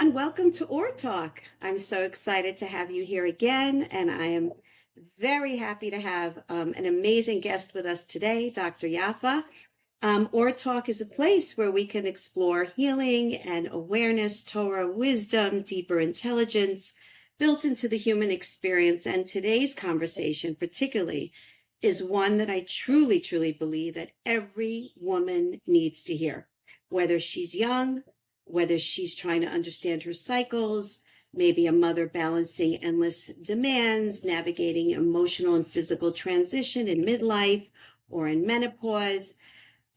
everyone. Welcome to OrTalk. I'm so excited to have you here again, and I am very happy to have an amazing guest with us today, Dr. Yaffa. OrTalk is a place where we can explore healing and awareness, Torah, wisdom, deeper intelligence built into the human experience. And today's conversation, particularly, is one that I truly, truly believe that every woman needs to hear, whether she's young, whether she's trying to understand her cycles, maybe a mother balancing endless demands, navigating emotional and physical transition in midlife or in menopause.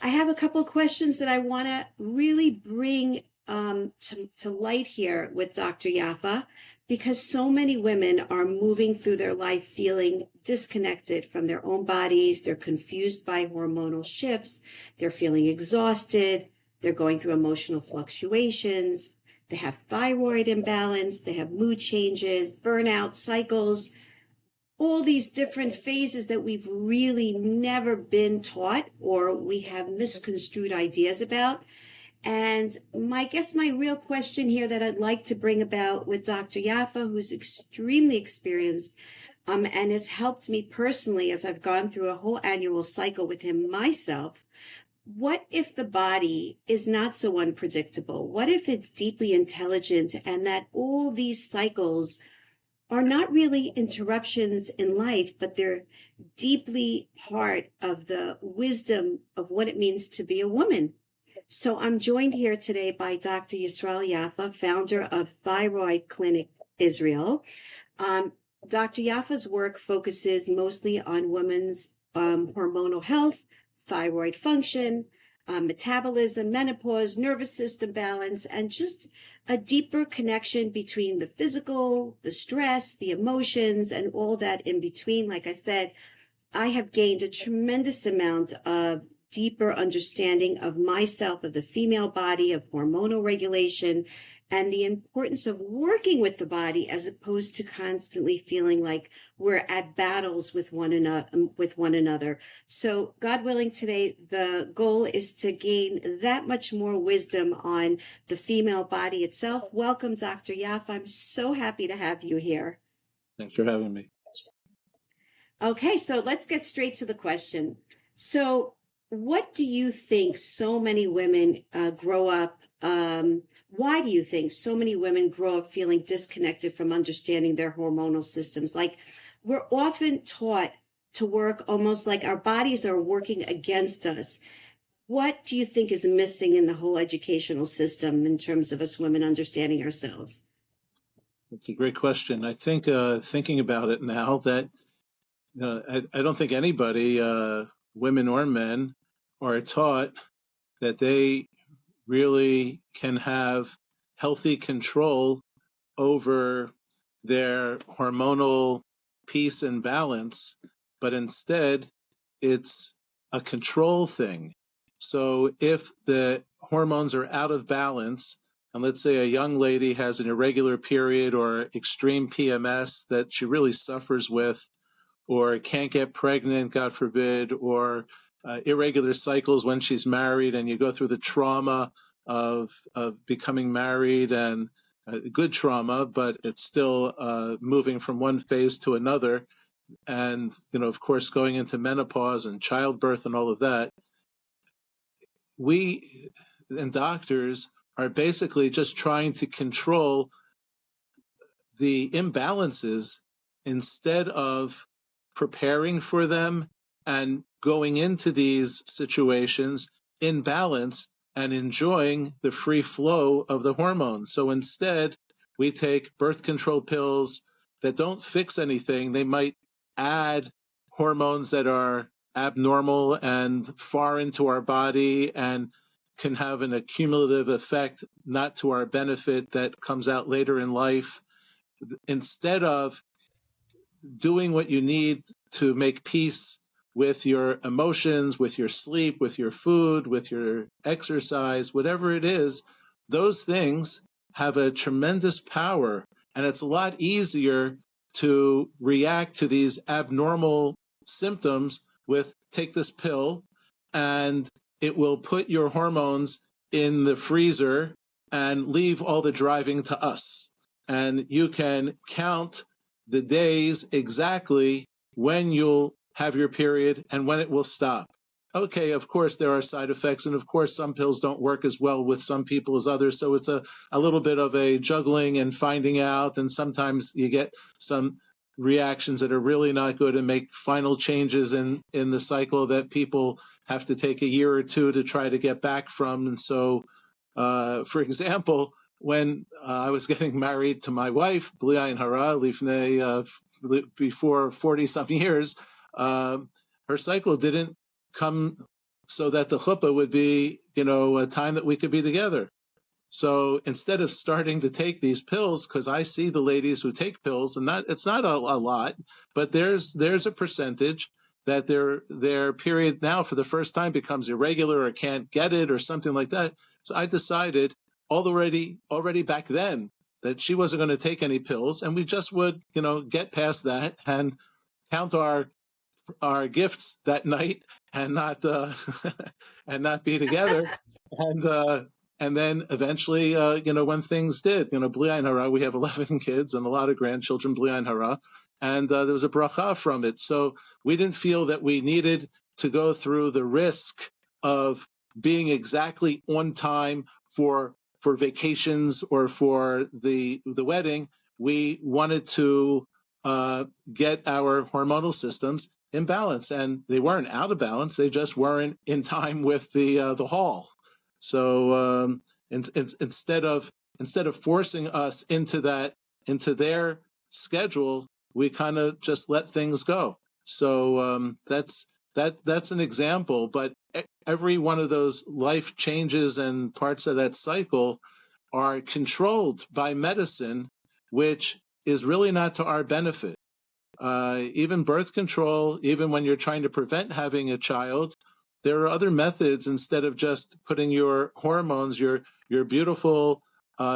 I have a couple of questions that I want to really bring to light here with Dr. Yaffa, because so many women are moving through their life feeling disconnected from their own bodies. They're confused by hormonal shifts. They're feeling exhausted. They're going through emotional fluctuations. They have thyroid imbalance. They have mood changes, burnout cycles, all these different phases that we've really never been taught or we have misconstrued ideas about. And my real question here that I'd like to bring about with Dr. Yaffa, who's extremely experienced and has helped me personally as I've gone through a whole annual cycle with him myself. What if the body is not so unpredictable? What if it's deeply intelligent and that all these cycles are not really interruptions in life, but they're deeply part of the wisdom of what it means to be a woman? So I'm joined here today by Dr. Yisroel Yaffa, founder of Thyroid Clinic Israel. Dr. Yaffa's work focuses mostly on women's hormonal health, thyroid function, metabolism, menopause, nervous system balance, and just a deeper connection between the physical, the stress, the emotions, and all that in between. Like I said, I have gained a tremendous amount of deeper understanding of myself, of the female body, of hormonal regulation, and the importance of working with the body as opposed to constantly feeling like we're at battles with one another. So God willing, today the goal is to gain that much more wisdom on the female body itself. Welcome, Dr. Yaffa. I'm so happy to have you here. Thanks for having me. Okay, so let's get straight to the question. So what do you think so many women grow up? Why do you think so many women grow up feeling disconnected from understanding their hormonal systems? Like, we're often taught to work almost like our bodies are working against us. What do you think is missing in the whole educational system in terms of us women understanding ourselves? That's a great question. I think thinking about it now that I don't think anybody, women or men, are taught that they really can have healthy control over their hormonal peace and balance, but instead it's a control thing. So if the hormones are out of balance, and let's say a young lady has an irregular period or extreme PMS that she really suffers with, or can't get pregnant, God forbid, or irregular cycles when she's married, and you go through the trauma of becoming married, and good trauma, but it's still moving from one phase to another, and of course, going into menopause and childbirth and all of that. We and doctors are basically just trying to control the imbalances instead of preparing for them and going into these situations in balance and enjoying the free flow of the hormones. So instead, we take birth control pills that don't fix anything. They might add hormones that are abnormal and foreign to our body and can have an accumulative effect, not to our benefit, that comes out later in life. Instead of doing what you need to make peace with your emotions, with your sleep, with your food, with your exercise, whatever it is, those things have a tremendous power. And it's a lot easier to react to these abnormal symptoms with take this pill and it will put your hormones in the freezer and leave all the driving to us. And you can count the days exactly when you'll have your period and when it will stop. Okay, of course, there are side effects, and of course, some pills don't work as well with some people as others. So it's a little bit of a juggling and finding out, and sometimes you get some reactions that are really not good and make final changes in the cycle that people have to take a year or two to try to get back from. And so, for example, when I was getting married to my wife, Bli Ayin Hara, before 40-some years, her cycle didn't come so that the chuppah would be, a time that we could be together. So instead of starting to take these pills, because I see the ladies who take pills, and it's not a lot, but there's a percentage that their period now for the first time becomes irregular or can't get it or something like that. So I decided already back then that she wasn't going to take any pills, and we just would, get past that and count our gifts that night and not and not be together. And then eventually, when things did, Bli Ayin Hara, we have 11 kids and a lot of grandchildren, Bli Ayin Hara, and there was a bracha from it. So we didn't feel that we needed to go through the risk of being exactly on time for vacations or for the wedding. We wanted to get our hormonal systems in balance, and they weren't out of balance. They just weren't in time with the hall. So instead of forcing us into their schedule, we kind of just let things go. So that's an example. But every one of those life changes and parts of that cycle are controlled by medicine, which is really not to our benefit. Even birth control, even when you're trying to prevent having a child, there are other methods instead of just putting your hormones, your beautiful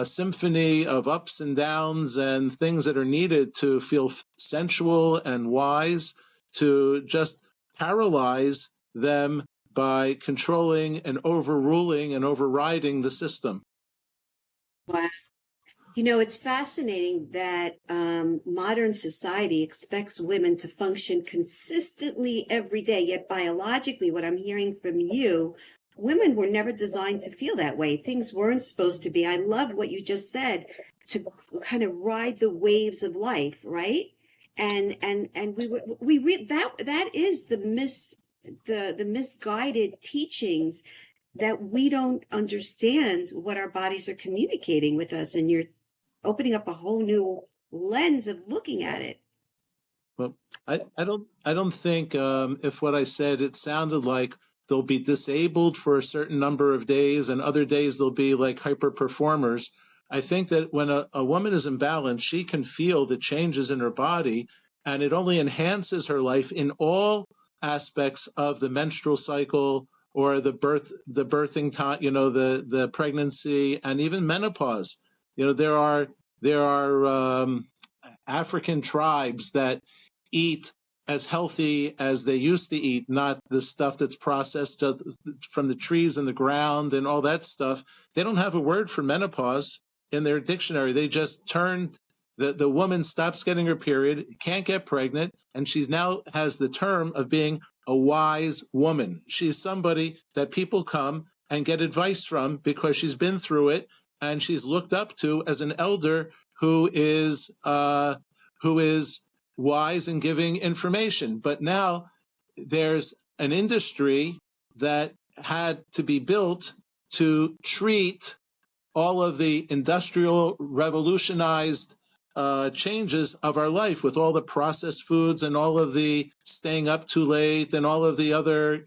symphony of ups and downs and things that are needed to feel sensual and wise, to just paralyze them by controlling and overruling and overriding the system. Wow. It's fascinating that modern society expects women to function consistently every day, yet biologically, what I'm hearing from you, women were never designed to feel that way. Things weren't supposed to be. I love what you just said, to kind of ride the waves of life, right? And that is the misguided teachings, that we don't understand what our bodies are communicating with us, and you're opening up a whole new lens of looking at it. Well, I don't think if what I said, it sounded like they'll be disabled for a certain number of days and other days they'll be like hyper performers. I think that when a woman is imbalanced, she can feel the changes in her body, and it only enhances her life in all aspects of the menstrual cycle or the birthing time, the pregnancy, and even menopause. There are African tribes that eat as healthy as they used to eat, not the stuff that's processed from the trees and the ground and all that stuff. They don't have a word for menopause in their dictionary. They just turned the woman stops getting her period, can't get pregnant, and she now has the term of being a wise woman. She's somebody that people come and get advice from because she's been through it, and she's looked up to as an elder who is wise and giving information. But now there's an industry that had to be built to treat all of the industrial revolutionized changes of our life, with all the processed foods and all of the staying up too late and all of the other,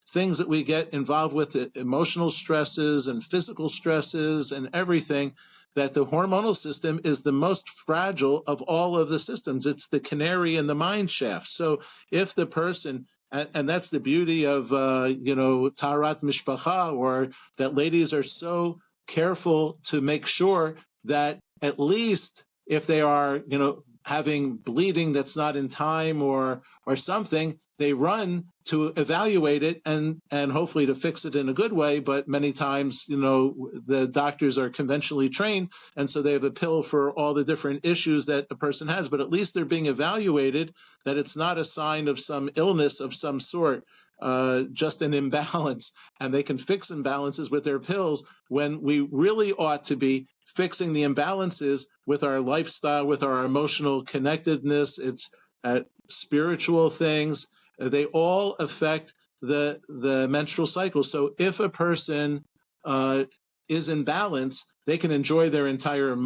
things that we get involved with, emotional stresses and physical stresses and everything, that the hormonal system is the most fragile of all of the systems. It's the canary in the mine shaft. So if the person, and that's the beauty of, Taharat Mishpacha, or that ladies are so careful to make sure that at least if they are, having bleeding that's not in time or something, they run to evaluate it and hopefully to fix it in a good way. But many times, the doctors are conventionally trained, and so they have a pill for all the different issues that a person has. But at least they're being evaluated, that it's not a sign of some illness of some sort, just an imbalance, and they can fix imbalances with their pills, when we really ought to be fixing the imbalances with our lifestyle, with our emotional connectedness. It's spiritual things. They all affect the menstrual cycle. So if a person is in balance, they can enjoy their entire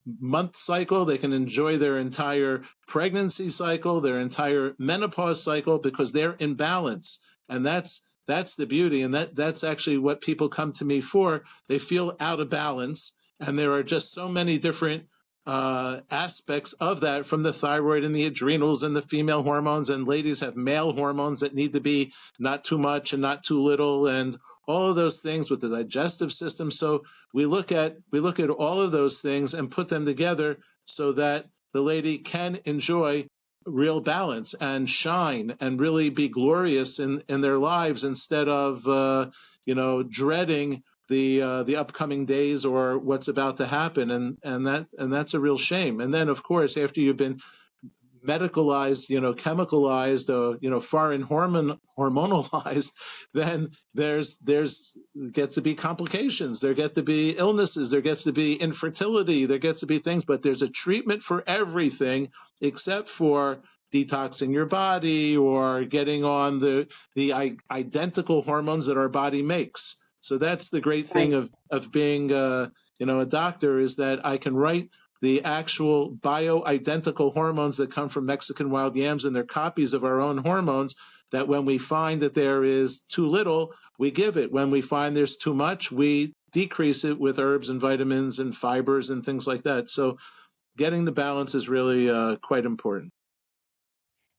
month cycle, they can enjoy their entire pregnancy cycle, their entire menopause cycle, because they're in balance. And that's the beauty. And that's actually what people come to me for. They feel out of balance. And there are just so many different aspects of that, from the thyroid and the adrenals and the female hormones, and ladies have male hormones that need to be not too much and not too little, and all of those things with the digestive system. So we look at all of those things and put them together so that the lady can enjoy real balance and shine and really be glorious in their lives, instead of dreading the upcoming days or what's about to happen, and that's a real shame. And then, of course, after you've been medicalized, chemicalized, foreign hormonalized, then there's gets to be complications. There get to be illnesses. There gets to be infertility. There gets to be things. But there's a treatment for everything except for detoxing your body or getting on the identical hormones that our body makes. So that's the great thing of being a doctor, is that I can write the actual bioidentical hormones that come from Mexican wild yams, and they're copies of our own hormones, that when we find that there is too little, we give it. When we find there's too much, we decrease it with herbs and vitamins and fibers and things like that. So getting the balance is really quite important.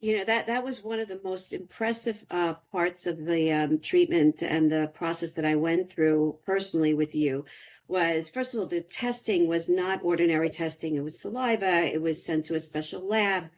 That was one of the most impressive parts of the treatment and the process that I went through personally with you. Was, first of all, the testing was not ordinary testing. It was saliva. It was sent to a special lab.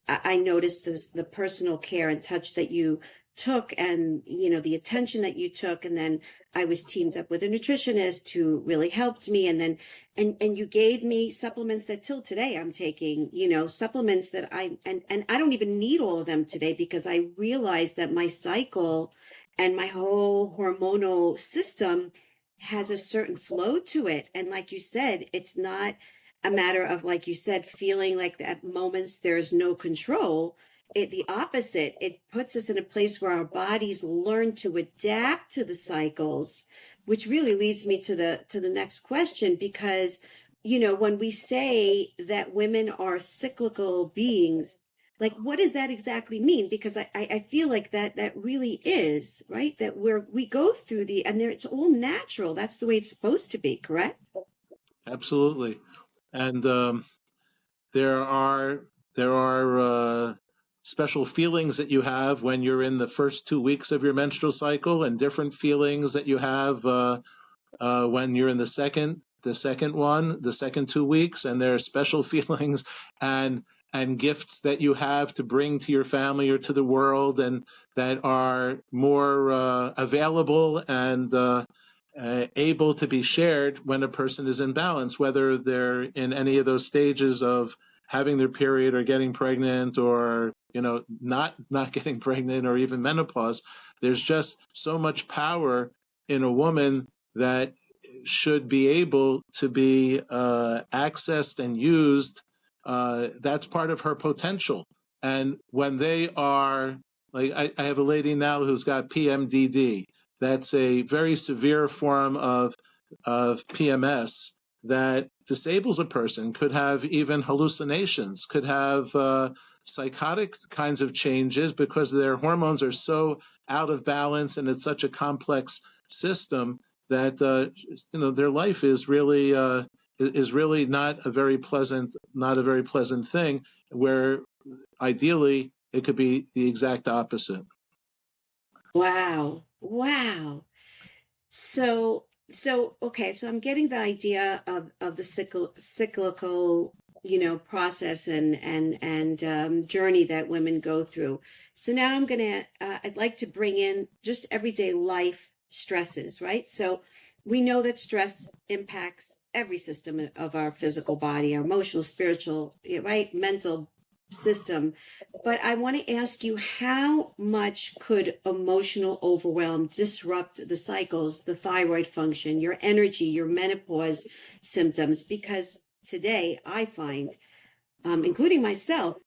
I noticed the personal care and touch that you took, and the attention that you took. And then I was teamed up with a nutritionist who really helped me. And then and you gave me supplements that till today I'm taking, supplements that and I don't even need all of them today, because I realized that my cycle and my whole hormonal system has a certain flow to it. And like you said, it's not a matter of, like you said, feeling like at moments there's no control. The opposite. It puts us in a place where our bodies learn to adapt to the cycles, which really leads me to the next question. Because when we say that women are cyclical beings, like, what does that exactly mean? Because I feel like that really is right, that we go through and there, it's all natural. That's the way it's supposed to be, correct? Absolutely. And there are special feelings that you have when you're in the first 2 weeks of your menstrual cycle, and different feelings that you have when you're in the second 2 weeks, and there are special feelings and gifts that you have to bring to your family or to the world, and that are more available and able to be shared when a person is in balance, whether they're in any of those stages of having their period or getting pregnant, or not getting pregnant, or even menopause. There's just so much power in a woman that should be able to be accessed and used. That's part of her potential. And when they are, like, I have a lady now who's got PMDD. That's a very severe form of PMS that disables a person, could have even hallucinations, could have psychotic kinds of changes, because their hormones are so out of balance, and it's such a complex system that their life is really not a very pleasant thing, where ideally it could be the exact opposite. Wow. Wow. So okay, so I'm getting the idea of the cyclical process and journey that women go through. So now I'd like to bring in just everyday life stresses, right? So we know that stress impacts every system of our physical body, our emotional, spiritual, right, mental system. But I want to ask you, how much could emotional overwhelm disrupt the cycles, the thyroid function, your energy, your menopause symptoms? Because today I find, including myself,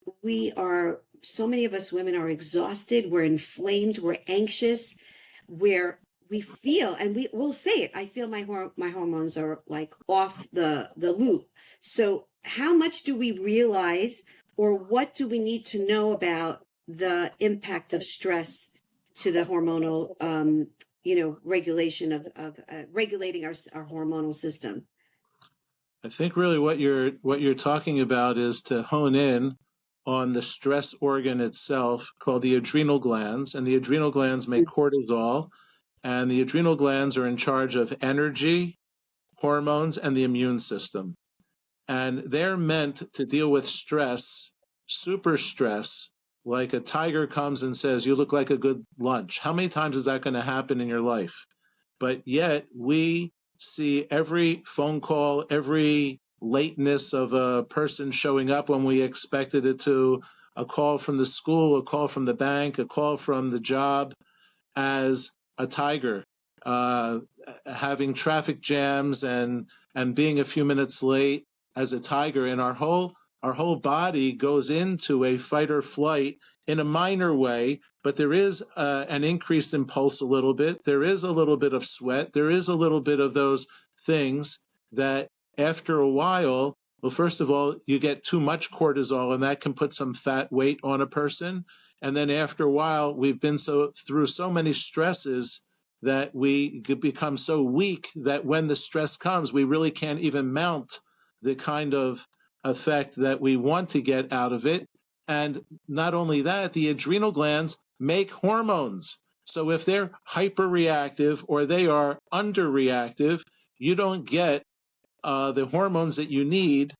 so many of us women are exhausted, we're inflamed, we're anxious, where we feel, and we'll say it, I feel my hormones are like off the loop. So how much do we realize, or what do we need to know about the impact of stress to the hormonal regulation of regulating our hormonal system? I think really what you're talking about is to hone in on the stress organ itself called the adrenal glands, and the adrenal glands make cortisol, and the adrenal glands are in charge of energy, hormones, and the immune system. And they're meant to deal with stress, super stress, like a tiger comes and says, "You look like a good lunch." How many times is that going to happen in your life? But yet we see every phone call, every lateness of a person showing up when we expected it to, a call from the school, a call from the bank, a call from the job, as a tiger, uh, having traffic jams and being a few minutes late as a tiger, and our whole body goes into a fight or flight in a minor way, but there is an increased impulse a little bit. There is a little bit of sweat. There is a little bit of those things that after a while, well, first of all, you get too much cortisol, and that can put some fat weight on a person. And then after a while, we've been through so many stresses that we become so weak that when the stress comes, we really can't even mount the kind of effect that we want to get out of it. And not only that, the adrenal glands make hormones. So if they're hyperreactive or they are underreactive, you don't get the hormones that you need,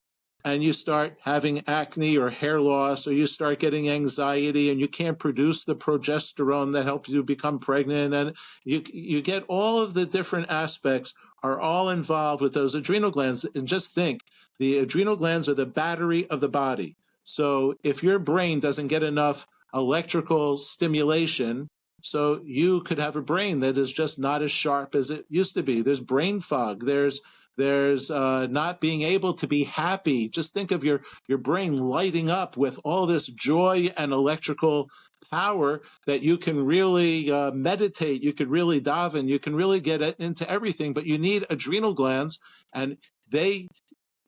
and you start having acne or hair loss, or you start getting anxiety, and you can't produce the progesterone that helps you become pregnant, and you get all of the different aspects are all involved with those adrenal glands. And just think, the adrenal glands are the battery of the body. So if your brain doesn't get enough electrical stimulation, so you could have a brain that is just not as sharp as it used to be. There's brain fog. There's not being able to be happy. Just think of your brain lighting up with all this joy and electrical power that you can really meditate, you can really daven, you can really get into everything, but you need adrenal glands, and they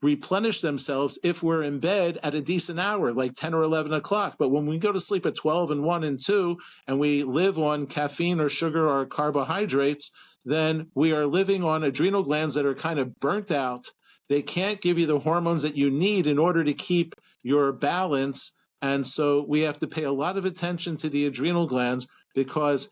replenish themselves if we're in bed at a decent hour, like 10 or 11 o'clock. But when we go to sleep at 12 and 1 and 2, and we live on caffeine or sugar or carbohydrates, then we are living on adrenal glands that are kind of burnt out. They can't give you the hormones that you need in order to keep your balance. And so we have to pay a lot of attention to the adrenal glands, because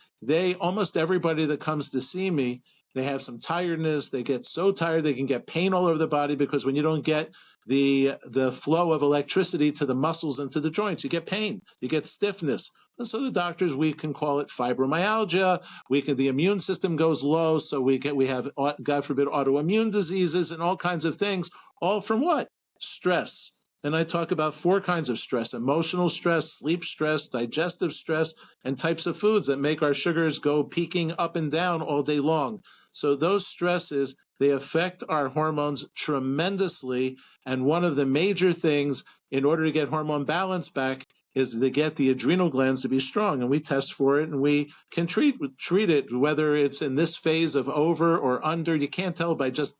almost everybody that comes to see me, they have some tiredness. They get so tired they can get pain all over the body, because when you don't get the flow of electricity to the muscles and to the joints, you get pain, you get stiffness. And so the doctors, we can call it fibromyalgia. The immune system goes low, so we have, God forbid, autoimmune diseases and all kinds of things, all from what? Stress. And I talk about 4 kinds of stress: emotional stress, sleep stress, digestive stress, and types of foods that make our sugars go peaking up and down all day long. So those stresses, they affect our hormones tremendously. And one of the major things in order to get hormone balance back is to get the adrenal glands to be strong. And we test for it, and we can treat it, whether it's in this phase of over or under. You can't tell by just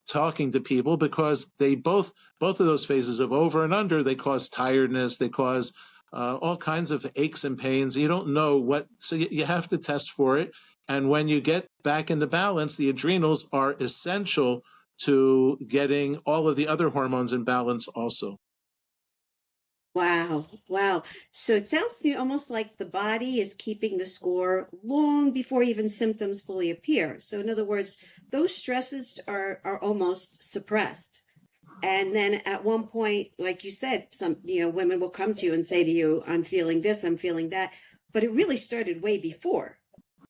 talking to people, because they both of those phases of over and under, they cause tiredness, they cause all kinds of aches and pains. You don't know what, so you have to test for it. And when you get back into balance, the adrenals are essential to getting all of the other hormones in balance also. Wow, wow. So it sounds to me almost like the body is keeping the score long before even symptoms fully appear. So in other words, those stresses are almost suppressed. And then at one point, like you said, some, women will come to you and say to you, I'm feeling this, I'm feeling that. But it really started way before,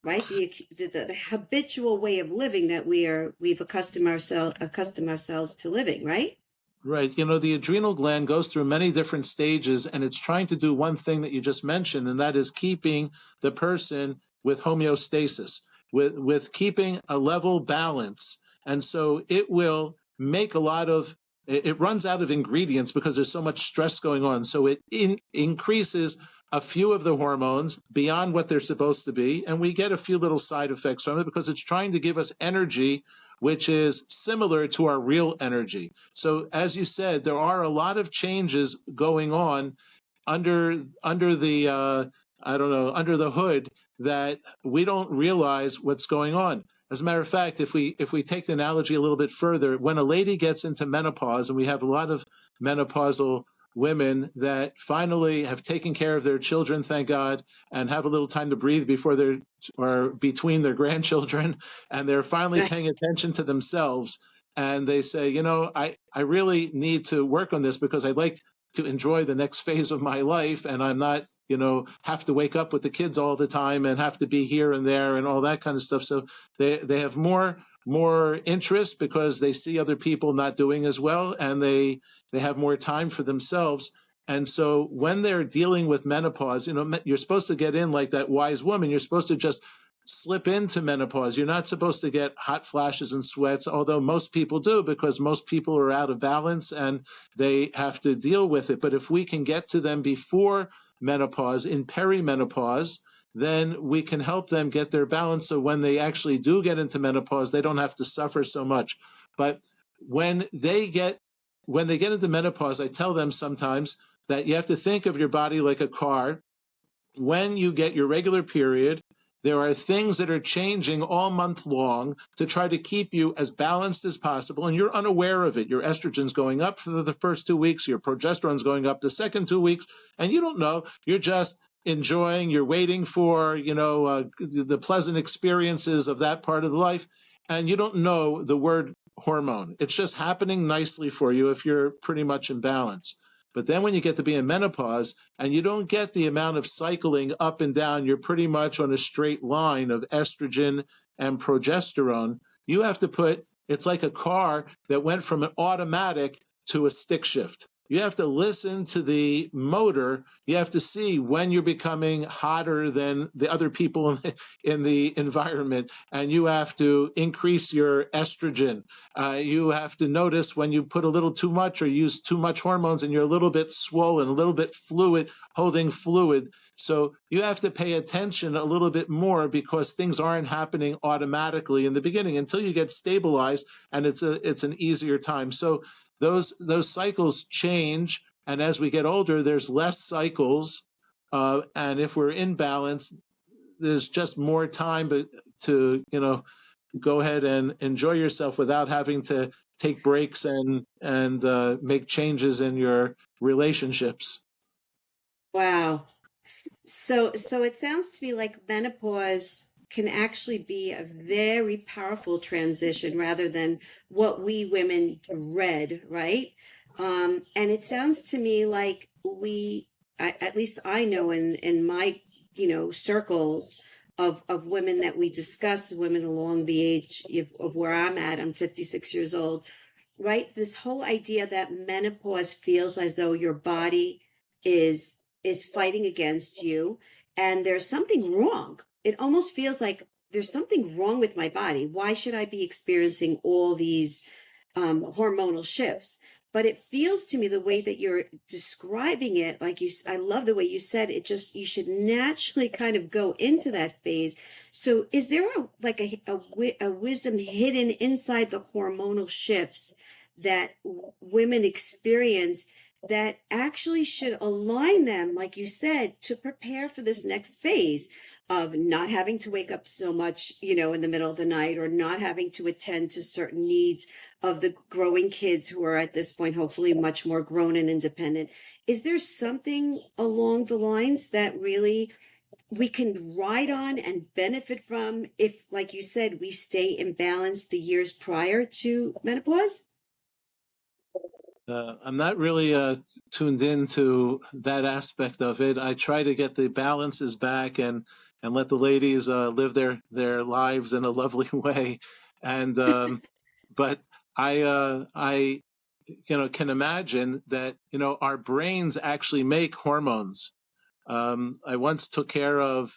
right? The habitual way of living that we've accustomed ourselves to living, right? Right. The adrenal gland goes through many different stages, and it's trying to do one thing that you just mentioned, and that is keeping the person with homeostasis, with keeping a level balance. And so it will make it runs out of ingredients because there's so much stress going on. So it increases a few of the hormones beyond what they're supposed to be, and we get a few little side effects from it because it's trying to give us energy which is similar to our real energy. So as you said, there are a lot of changes going on under the I don't know, under the hood, that we don't realize what's going on. As a matter of fact, if we take the analogy a little bit further, when a lady gets into menopause, and we have a lot of menopausal women that finally have taken care of their children, thank God, and have a little time to breathe before their or between their grandchildren, and they're finally Right. paying attention to themselves, and they say, I really need to work on this because I'd like to enjoy the next phase of my life, and I'm not, have to wake up with the kids all the time and have to be here and there and all that kind of stuff. So they have more interest because they see other people not doing as well, and they have more time for themselves. And so when they're dealing with menopause, you're supposed to get in like that wise woman. You're supposed to just slip into menopause. You're not supposed to get hot flashes and sweats, although most people do, because most people are out of balance and they have to deal with it. But if we can get to them before menopause, in perimenopause, then we can help them get their balance. So when they actually do get into menopause, they don't have to suffer so much. But when they get into menopause, I tell them sometimes that you have to think of your body like a car. When you get your regular period, there are things that are changing all month long to try to keep you as balanced as possible, and you're unaware of it. Your estrogen's going up for the first 2 weeks, your progesterone's going up the second 2 weeks, and you don't know. You're just enjoying, you're waiting for, the pleasant experiences of that part of the life, and you don't know the word hormone. It's just happening nicely for you if you're pretty much in balance. But then when you get to be in menopause and you don't get the amount of cycling up and down, you're pretty much on a straight line of estrogen and progesterone. You have to it's like a car that went from an automatic to a stick shift. You have to listen to the motor. You have to see when you're becoming hotter than the other people in the environment, and you have to increase your estrogen. You have to notice when you put a little too much or use too much hormones and you're a little bit swollen, a little bit fluid, holding fluid. So you have to pay attention a little bit more because things aren't happening automatically in the beginning until you get stabilized, and it's an easier time. So those cycles change, and as we get older, there's less cycles, and if we're in balance, there's just more time to go ahead and enjoy yourself without having to take breaks and make changes in your relationships. Wow. So it sounds to me like menopause can actually be a very powerful transition rather than what we women dread, right? And it sounds to me like at least I know in my, circles of women that we discuss, women along the age of where I'm at, I'm 56 years old, right? This whole idea that menopause feels as though your body is fighting against you and there's something wrong. It almost feels like there's something wrong with my body. Why should I be experiencing all these hormonal shifts? But it feels to me the way that you're describing it, like I love the way you said it. Just you should naturally kind of go into that phase. So, is there a wisdom hidden inside the hormonal shifts that women experience that actually should align them, like you said, to prepare for this next phase of not having to wake up so much, in the middle of the night, or not having to attend to certain needs of the growing kids who are at this point, hopefully much more grown and independent. Is there something along the lines that really we can ride on and benefit from if, like you said, we stay in balance the years prior to menopause? I'm not really tuned into that aspect of it. I try to get the balances back and let the ladies live their lives in a lovely way. And but I can imagine that our brains actually make hormones. I once took care of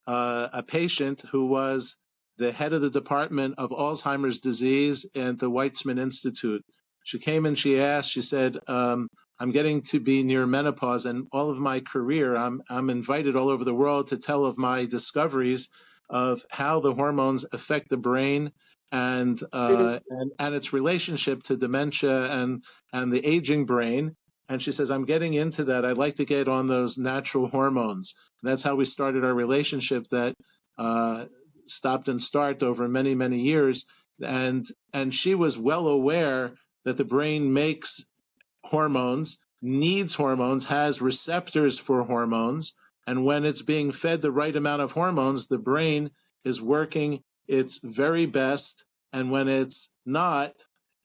a patient who was the head of the Department of Alzheimer's disease at the Weizmann Institute. She came and she said, I'm getting to be near menopause, and all of my career, I'm invited all over the world to tell of my discoveries of how the hormones affect the brain and its relationship to dementia and the aging brain. And she says, I'm getting into that. I'd like to get on those natural hormones. That's how we started our relationship that stopped and start over many, many years. And she was well aware that the brain makes hormones, needs hormones, has receptors for hormones. And when it's being fed the right amount of hormones, the brain is working its very best. And when it's not,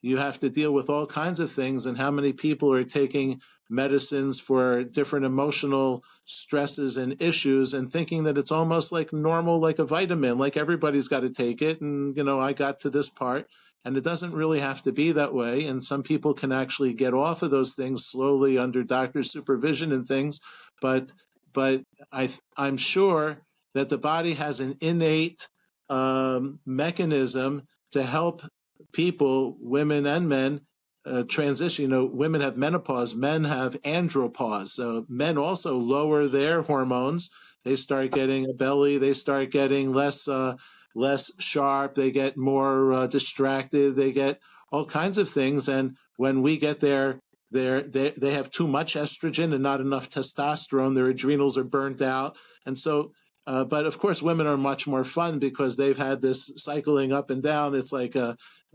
you have to deal with all kinds of things. And how many people are taking medicines for different emotional stresses and issues and thinking that it's almost like normal, like a vitamin, like everybody's got to take it. And, I got to this part. And it doesn't really have to be that way. And some people can actually get off of those things slowly under doctor's supervision and things. But I'm sure that the body has an innate mechanism to help people, women and men, transition. Women have menopause, men have andropause. So men also lower their hormones. They start getting a belly. They start getting less sharp. They get more distracted. They get all kinds of things. And when we get there, they have too much estrogen and not enough testosterone. Their adrenals are burnt out. And so, but of course, women are much more fun because they've had this cycling up and down. It's like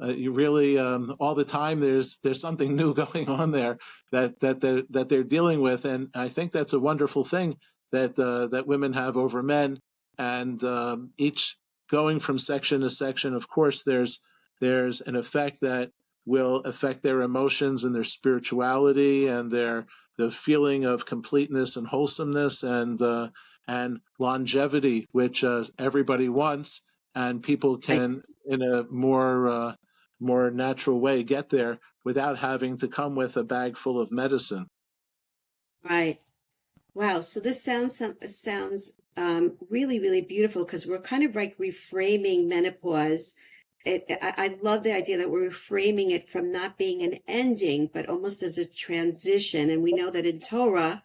you really all the time. There's something new going on there that they're dealing with, and I think that's a wonderful thing that women have over men. And each going from section to section, of course, there's an effect that will affect their emotions and their spirituality and the feeling of completeness and wholesomeness and longevity, which everybody wants, and people Right. can, in a more natural way, get there without having to come with a bag full of medicine. Right. Wow. So this sounds really, really beautiful because we're kind of like reframing menopause. I love the idea that we're reframing it from not being an ending, but almost as a transition. And we know that in Torah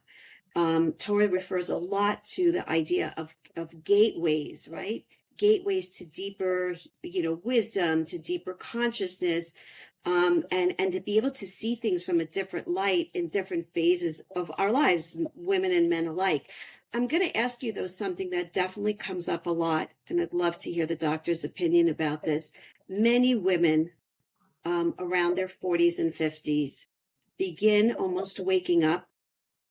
refers a lot to the idea of gateways, right? Gateways to deeper, wisdom, to deeper consciousness, and to be able to see things from a different light in different phases of our lives, women and men alike. I'm going to ask you, though, something that definitely comes up a lot, and I'd love to hear the doctor's opinion about this. Many women around their 40s and 50s begin almost waking up,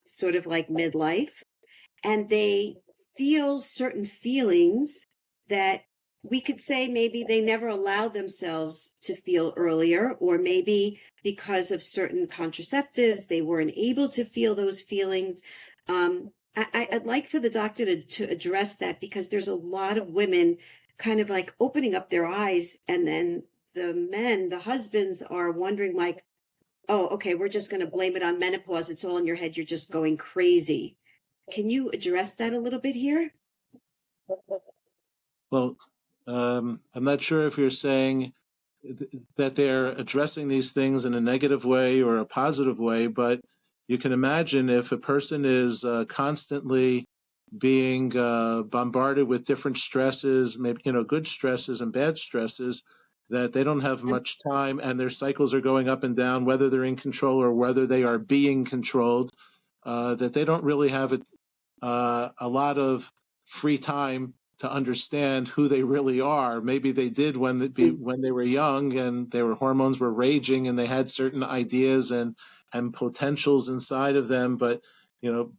sort of like midlife, and they feel certain feelings that we could say maybe they never allowed themselves to feel earlier, or maybe because of certain contraceptives, they weren't able to feel those feelings. I'd like for the doctor to address that because there's a lot of women kind of like opening up their eyes, and then the men, the husbands, are wondering, like, oh, okay, we're just going to blame it on menopause. It's all in your head. You're just going crazy. Can you address that a little bit here? Well, I'm not sure if you're saying that they're addressing these things in a negative way or a positive way, but you can imagine if a person is constantly being bombarded with different stresses, maybe good stresses and bad stresses, that they don't have much time and their cycles are going up and down, whether they're in control or whether they are being controlled, that they don't really have a lot of free time to understand who they really are. Maybe they did when they were young and their hormones were raging and they had certain ideas and potentials inside of them. But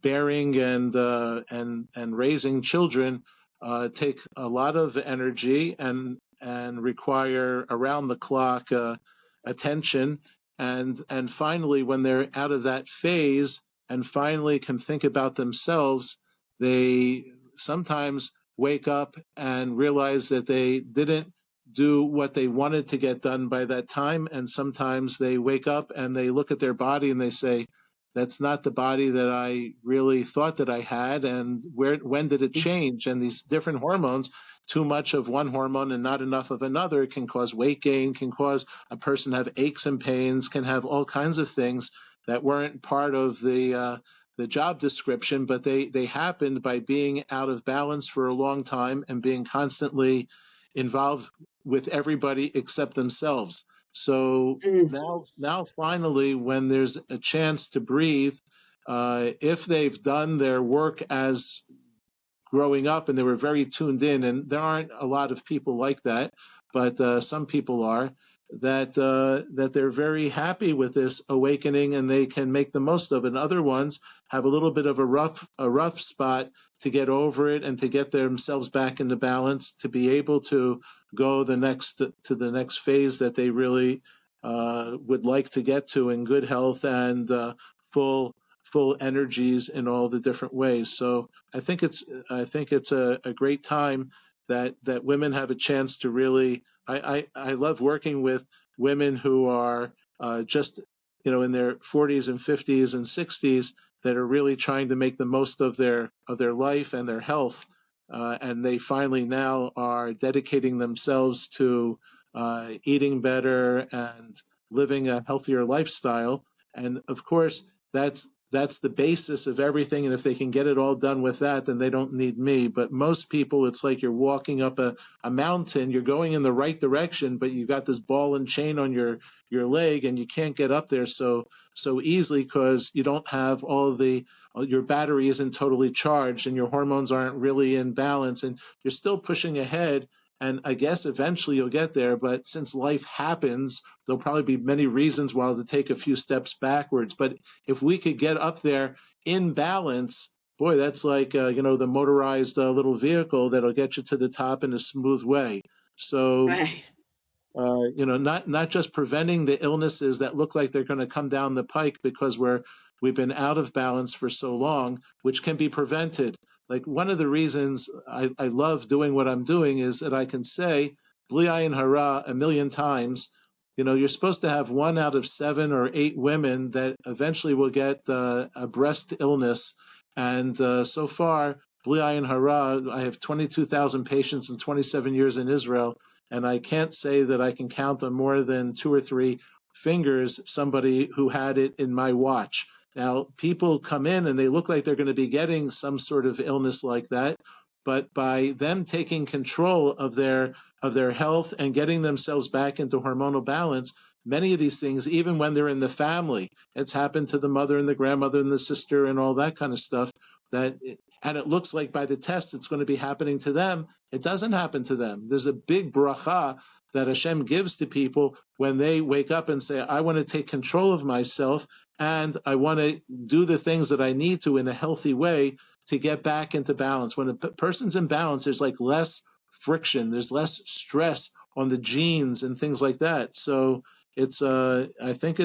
bearing and raising children take a lot of energy and require around the clock attention. and finally, when they're out of that phase and finally can think about themselves, they sometimes wake up and realize that they didn't do what they wanted to get done by that time. And sometimes they wake up and they look at their body and they say, that's not the body that I really thought that I had. And when did it change? And these different hormones, too much of one hormone and not enough of another, can cause weight gain, can cause a person to have aches and pains, can have all kinds of things that weren't part of the job description, but they happened by being out of balance for a long time and being constantly involved with everybody except themselves. So Mm. now finally, when there's a chance to breathe, if they've done their work as growing up and they were very tuned in, and there aren't a lot of people like that, but some people are, that they're very happy with this awakening and they can make the most of it. And other ones have a little bit of a rough spot to get over it and to get themselves back into balance, to be able to go to the next phase that they really would like to get to in good health and full energies in all the different ways. So I think it's a great time that women have a chance to really. I love working with women who are just in their 40s and 50s and 60s that are really trying to make the most of their life and their health, and they finally now are dedicating themselves to eating better and living a healthier lifestyle. And of course, that's the basis of everything. And if they can get it all done with that, then they don't need me. But most people, it's like you're walking up a mountain, you're going in the right direction, but you got this ball and chain on your leg and you can't get up there so easily because you don't have your battery isn't totally charged and your hormones aren't really in balance and you're still pushing ahead. And I guess eventually you'll get there. But since life happens, there'll probably be many reasons why to take a few steps backwards. But if we could get up there in balance, boy, that's like, the motorized little vehicle that'll get you to the top in a smooth way. So, Right. not just preventing the illnesses that look like they're going to come down the pike because we've been out of balance for so long, which can be prevented. Like one of the reasons I love doing what I'm doing is that I can say bli ayin hara a million times. You're supposed to have 1 out of 7 or 8 women that eventually will get a breast illness, and so far, bli ayin hara, I have 22,000 patients in 27 years in Israel. And I can't say that I can count on more than 2 or 3 fingers somebody who had it in my watch. Now, people come in and they look like they're going to be getting some sort of illness like that, but by them taking control of their health and getting themselves back into hormonal balance, many of these things, even when they're in the family, it's happened to the mother and the grandmother and the sister and all that kind of stuff. And it looks like by the test it's going to be happening to them. It doesn't happen to them. There's a big bracha that Hashem gives to people when they wake up and say, I want to take control of myself and I want to do the things that I need to in a healthy way to get back into balance. When a person's in balance, there's like less friction, there's less stress on the genes and things like that. So I think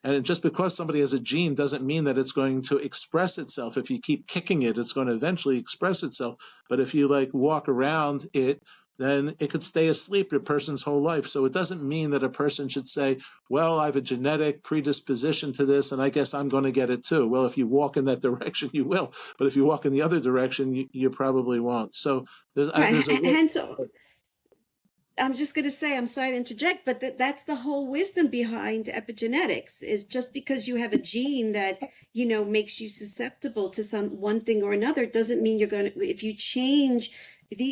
and just because somebody has a gene doesn't mean that it's going to express itself. If you keep kicking it, it's going to eventually express itself. But if you walk around it, then it could stay asleep a person's whole life. So it doesn't mean that a person should say, well, I have a genetic predisposition to this, and I guess I'm going to get it too. Well, if you walk in that direction, you will. But if you walk in the other direction, you probably won't. So Right. there's a Hence, I'm just going to say, I'm sorry to interject, but that's the whole wisdom behind epigenetics is just because you have a gene that, makes you susceptible to one thing or another, doesn't mean you're going to, if you change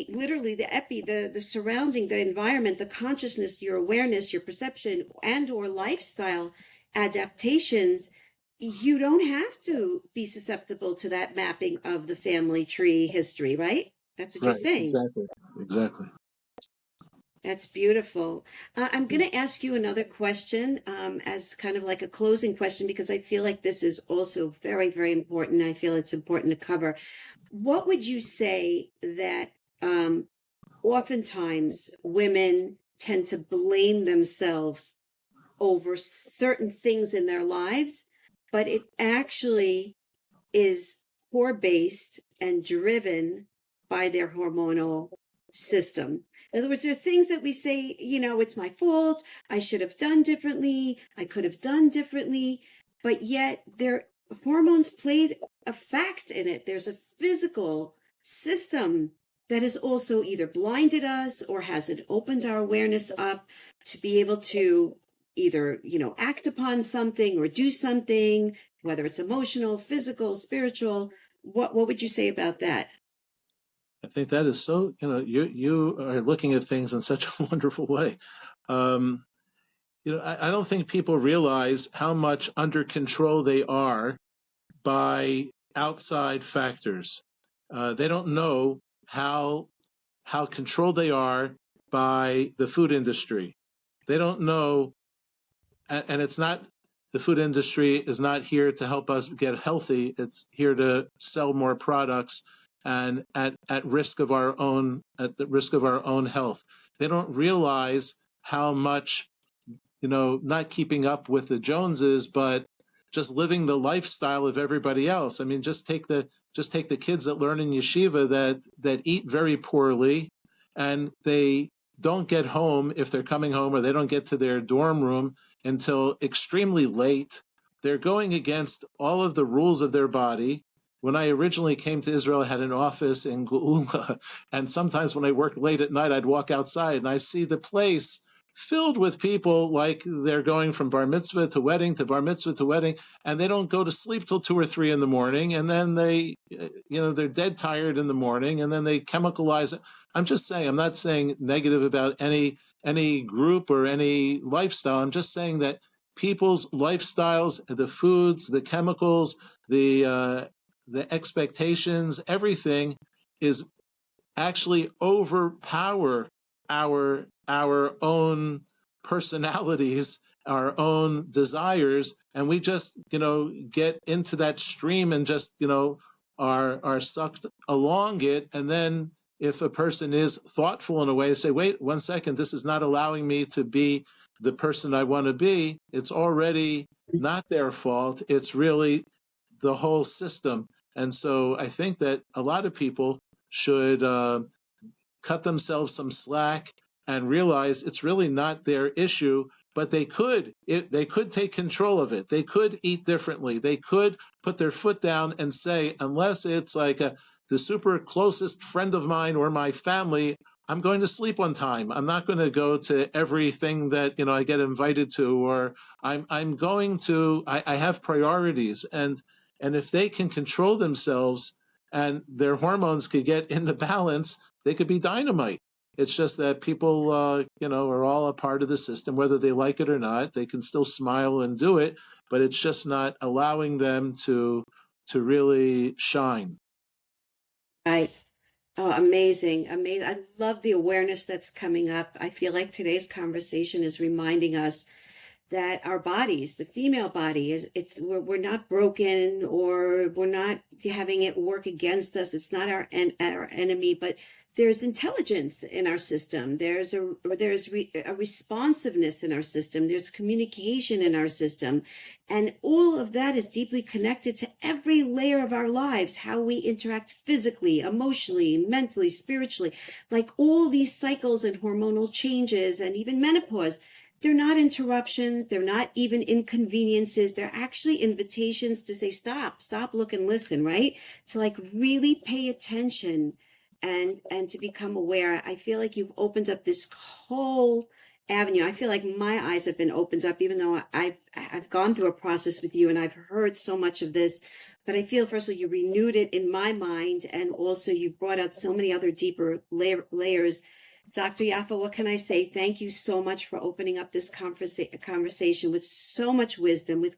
literally the surrounding, the environment, the consciousness, your awareness, your perception and or lifestyle adaptations, you don't have to be susceptible to that mapping of the family tree history, right? That's what you're right, saying. exactly. That's beautiful. I'm going to ask you another question as kind of like a closing question because I feel like this is also very, very important. I feel it's important to cover. What would you say that oftentimes women tend to blame themselves over certain things in their lives, but it actually is core based and driven by their hormonal system. In other words, there are things that we say, it's my fault. I should have done differently. I could have done differently. But yet their hormones played a fact in it. There's a physical system that has also either blinded us or hasn't opened our awareness up to be able to either, act upon something or do something, whether it's emotional, physical, spiritual. What would you say about that? I think that is so, you are looking at things in such a wonderful way. Um, I don't think people realize how much under control they are by outside factors. They don't know how controlled they are by the food industry. They don't know, and it's not, the food industry is not here to help us get healthy. It's here to sell more products and at risk of at the risk of our own health. They don't realize how much, not keeping up with the Joneses, but just living the lifestyle of everybody else. I mean, just take the kids that learn in yeshiva that eat very poorly, and they don't get home, if they're coming home, or they don't get to their dorm room until extremely late. They're going against all of the rules of their body. When I originally came to Israel, I had an office in Geula, and sometimes when I worked late at night, I'd walk outside and I see the place filled with people like they're going from bar mitzvah to wedding to bar mitzvah to wedding, and they don't go to sleep till 2 or 3 in the morning, and then they're dead tired in the morning, and then they chemicalize it. I'm just saying, I'm not saying negative about any group or any lifestyle. I'm just saying that people's lifestyles, the foods, the chemicals, the expectations, everything is actually overpower our own personalities, our own desires, and we just get into that stream and just are sucked along it. And then if a person is thoughtful in a way, say, wait 1 second, this is not allowing me to be the person I want to be. It's already not their fault. It's really the whole system. And so I think that a lot of people should cut themselves some slack and realize it's really not their issue, but they could take control of it. They could eat differently. They could put their foot down and say, unless it's like the super closest friend of mine or my family, I'm going to sleep on time. I'm not going to go to everything that I get invited to, or I'm going to. I have priorities, and if they can control themselves and their hormones could get into balance, they could be dynamite. It's just that people, are all a part of the system, whether they like it or not. They can still smile and do it, but it's just not allowing them to really shine. Right. Oh, amazing. Amazing. I love the awareness that's coming up. I feel like today's conversation is reminding us that our bodies, the female body, we're not broken, or we're not having it work against us. It's not our enemy, but there's intelligence in our system. There's a responsiveness in our system. There's communication in our system, and all of that is deeply connected to every layer of our lives. How we interact physically, emotionally, mentally, spiritually, like all these cycles and hormonal changes, and even menopause. They're not interruptions. They're not even inconveniences. They're actually invitations to say, stop, look and listen, right? To like really pay attention and to become aware. I feel like you've opened up this whole avenue. I feel like my eyes have been opened up, even though I've gone through a process with you and I've heard so much of this. But I feel, first of all, you renewed it in my mind, and also you brought out so many other deeper layers. Dr. Yaffa, what can I say? Thank you so much for opening up this conversation with so much wisdom, with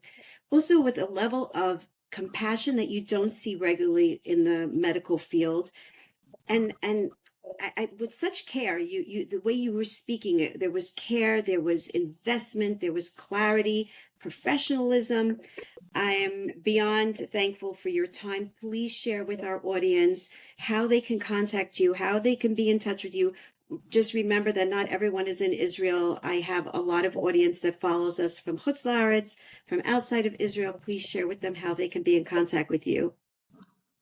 also with a level of compassion that you don't see regularly in the medical field, and with such care. You the way you were speaking it, there was care, there was investment, there was clarity, professionalism. I am beyond thankful for your time. Please share with our audience how they can contact you, how they can be in touch with you, just remember that not everyone is in Israel. I have a lot of audience that follows us from Chutz La'aretz, from outside of Israel. Please share with them how they can be in contact with you.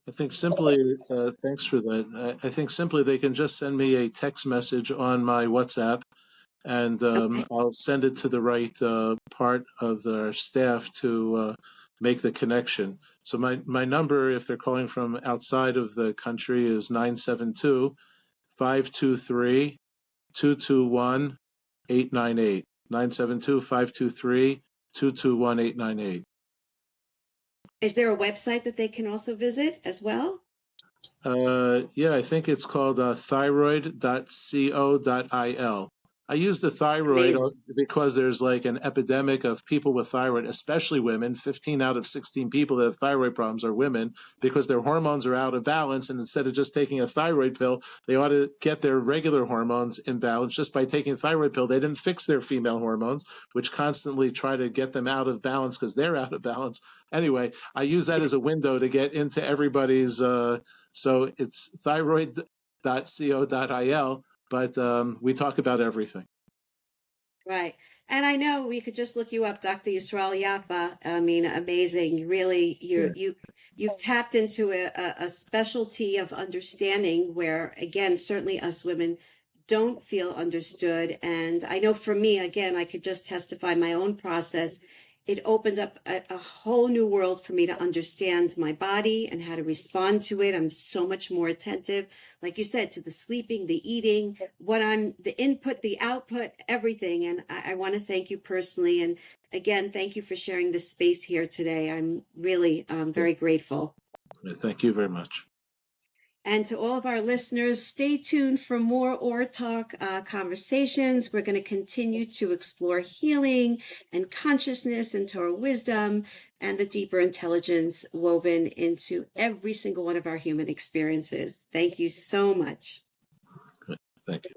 I think simply, thanks for that. I think simply they can just send me a text message on my WhatsApp, and Okay. I'll send it to the right part of their staff to make the connection. So my number, if they're calling from outside of the country, is 972-523-221-898. 972-523-221-898. Is there a website that they can also visit as well? Yeah, I think it's called thyroid.co.il. I use the thyroid Amazing. because there's like an epidemic of people with thyroid, especially women. 15 out of 16 people that have thyroid problems are women because their hormones are out of balance. And instead of just taking a thyroid pill, they ought to get their regular hormones in balance just by taking a thyroid pill. They didn't fix their female hormones, which constantly try to get them out of balance because they're out of balance. Anyway, I use that as a window to get into everybody's so it's thyroid.co.il, but we talk about everything. Right. And I know we could just look you up, Dr. Yisroel Yaffa. I mean, amazing. Really, Yeah. you've tapped into a specialty of understanding where, again, certainly us women don't feel understood. And I know for me, again, I could just testify my own process. It opened up a whole new world for me to understand my body and how to respond to it. I'm so much more attentive, like you said, to the sleeping, the eating, the input, the output, everything. And I want to thank you personally. And again, thank you for sharing this space here today. I'm really very grateful. Thank you very much. And to all of our listeners, stay tuned for more OrTalk conversations. We're going to continue to explore healing and consciousness and Torah wisdom and the deeper intelligence woven into every single one of our human experiences. Thank you so much. Thank you.